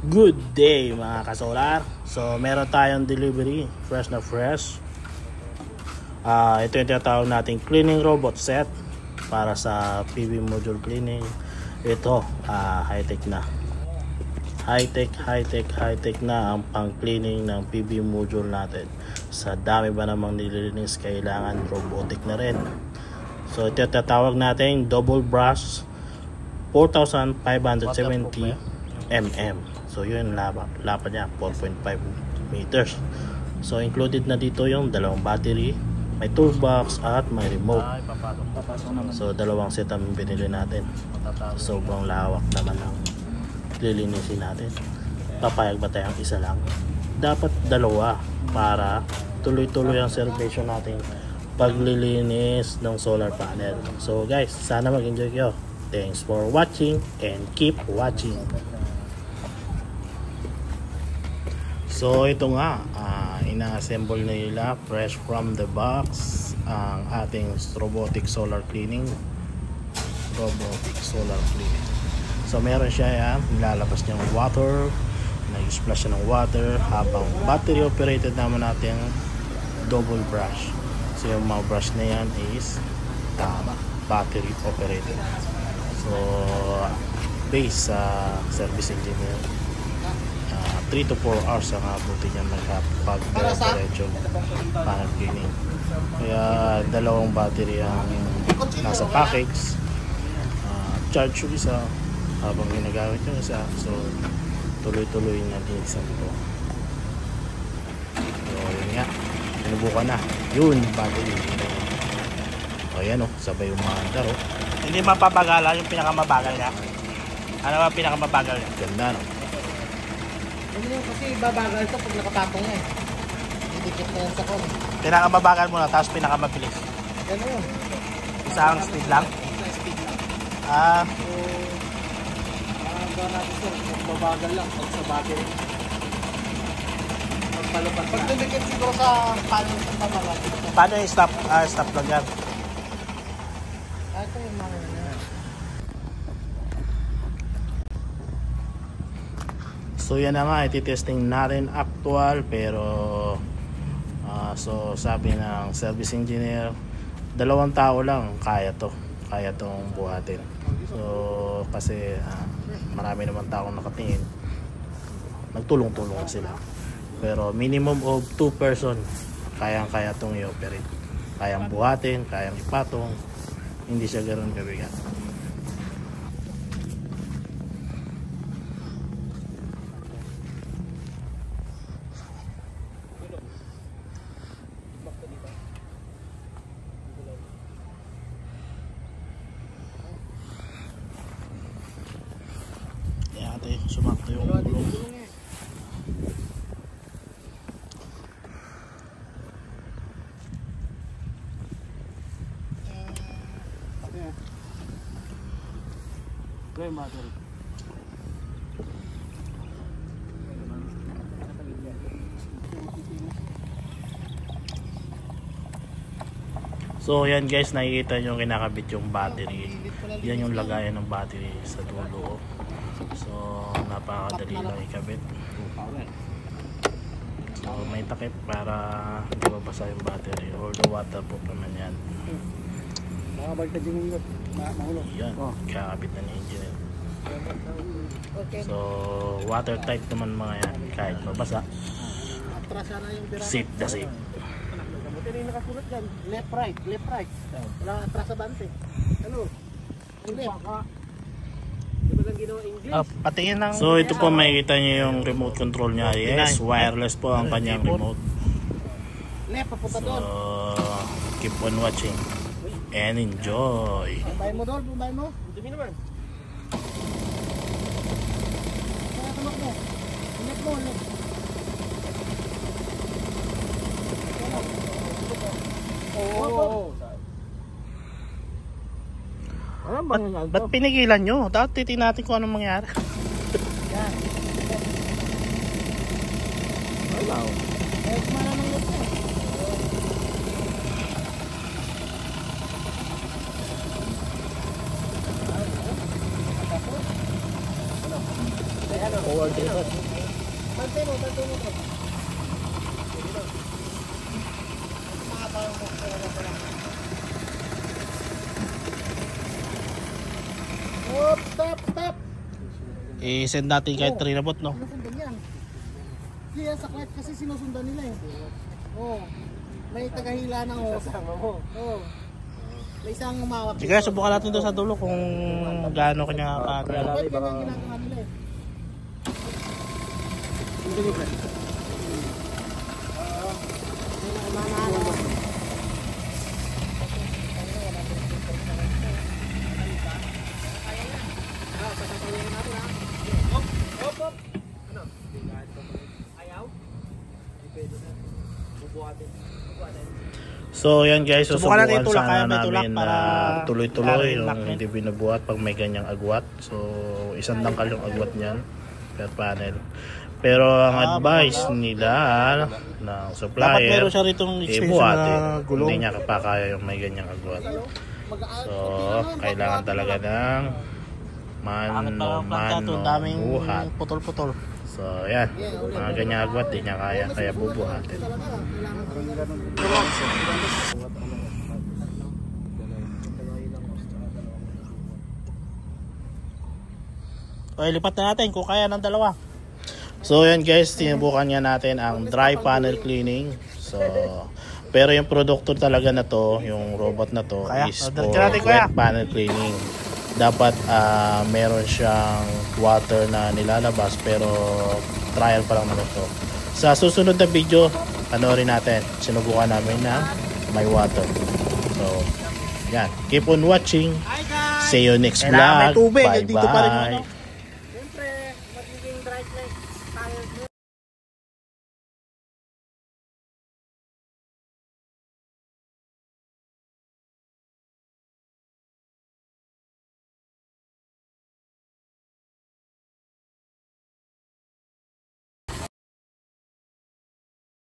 Good day mga kasolar. So meron tayong delivery, fresh na fresh. Ito yung tinatawag nating cleaning robot set para sa PV module cleaning. Ito high-tech na. High-tech na ang pang-cleaning ng PV module natin. Sa dami ba namang nililinis, kailangan robotic na rin. So ito yung tinatawag nating double brush 4,570 mm. So yun, lapad niya 4.5 meters. So included na dito yung dalawang battery, may toolbox at may remote. So dalawang set ang binili natin. Sobrang lawak naman ang lilinisin natin. Papayag ba tayong isa lang? Dapat dalawa para tuloy-tuloy ang servisyo natin paglilinis ng solar panel. So guys, sana mag-enjoy kayo. Thanks for watching and keep watching. So ito nga, ina-assemble na nila fresh from the box ang ating robotic solar cleaning. So meron siya yan, nilalabas niyang water, nag-splash siya ng water habang battery operated naman natin double brush. So yung mga brush na yan is battery operated. So based sa service engineer, 3 to 4 hours ang abutin niya magkapag-diretso panel cleaning. Kaya dalawang battery ang nasa package. Charge yung isa habang ginagamit yung isa. So tuloy-tuloy na linisan ito. So yun nga, sinubukan na. Yun, battery. O yan o, sabay umandar o. Hindi mapapagala yung pinakamabagal niya. Ano ba pinakamabagal niya? Ganda no. Hindi kasi babagal ito pag nakapatong na eh. Didikit na yan sa kon. Pinakamabagal muna, tapos pinakamabilis. Gano'n yun. Isang speed lang? Speed lang. Gano'n natin sir, babagal lang pag sa battery. Pagpalupad na. Pag didikit siguro sa panel sa pamagal. Paano yung stop? Stop lang yan. Ito yung mga yan. So yan na nga, ititesting natin actual pero so sabi ng service engineer, 2 tao lang kaya tong buhatin. So kasi marami naman taong nakatingin, nagtulong-tulong sila, pero minimum of 2 person kaya tong i-operate, kayang buhatin, kayang ipatong, hindi siya ganoon kabigat. Sumakto yung gulong. So yan guys, nakikita nyo kinakabit yung battery. Yan yung lagayan ng battery sa dulo. So napakadali lang ikabit. So may takip para hindi mabasa yung battery, or the waterproof naman yan. Yan, kakabit na ni engineer. So watertight naman mga yan, kahit mabasa, safe the safe. Buti rin nakasulat dyan, left right. Wala atras sa bante. Ano? Left. Patingin ng... So ito po, makikita niyo yung remote control niya. Yes, wireless po ang kanyang remote. So keep on watching and enjoy. Bumbay mo doon, bumbay mo. Dumi naman. Kaya tumak mo. Ulit mo, ulit. Ba't pinigilan nyo? Dapat titignan natin kung anong mangyari. Yan. Wala. Eh, kumana ng look mo. Ano? Forward reverse. Bantay mo bro. Stop. I-send natin kahit 3 na bot, no? Sinusundan yan. Kaya sa clutch kasi sinusundan nila eh. Oh. May tagahila ng hose. Oh. May isang umawak. Sige, subukan natin doon sa dulo kung gaano kanya Pwede yan ang ginagawa nila eh. So yan guys, Subukan natin susubukan itulak, kaya sana may tulak namin na para tuloy-tuloy para yung ilak hindi binubuhat pag may ganyang agwat. So isang dangkal yung agwat niyan per panel. Pero ang advice nila ng Dapat supplier, meron siya ritong extension ibuhatin. na gulong. Hindi niya kapakaya yung may ganyang agwat. So kailangan talaga ng Pangit pa ang planta to, mano daming buhat. putol-putol. So yan, mga ganyang agwat di niya kaya bubuhatin. Okay, lipat na natin kung kaya ng dalawa. So yan guys, tinubukan nga natin ang dry panel cleaning. So pero yung produkto talaga na to, yung robot na to Kaya, is order for ka natin, kuya. wet panel cleaning. Dapat meron siyang water na nilalabas pero trial pa lang naman to. Sa susunod na video, panoorin natin. Sinubukan namin na may water. So yan, keep on watching. See you next Kailangan may vlog. tubig, Bye dito pa rin yung ano. bye.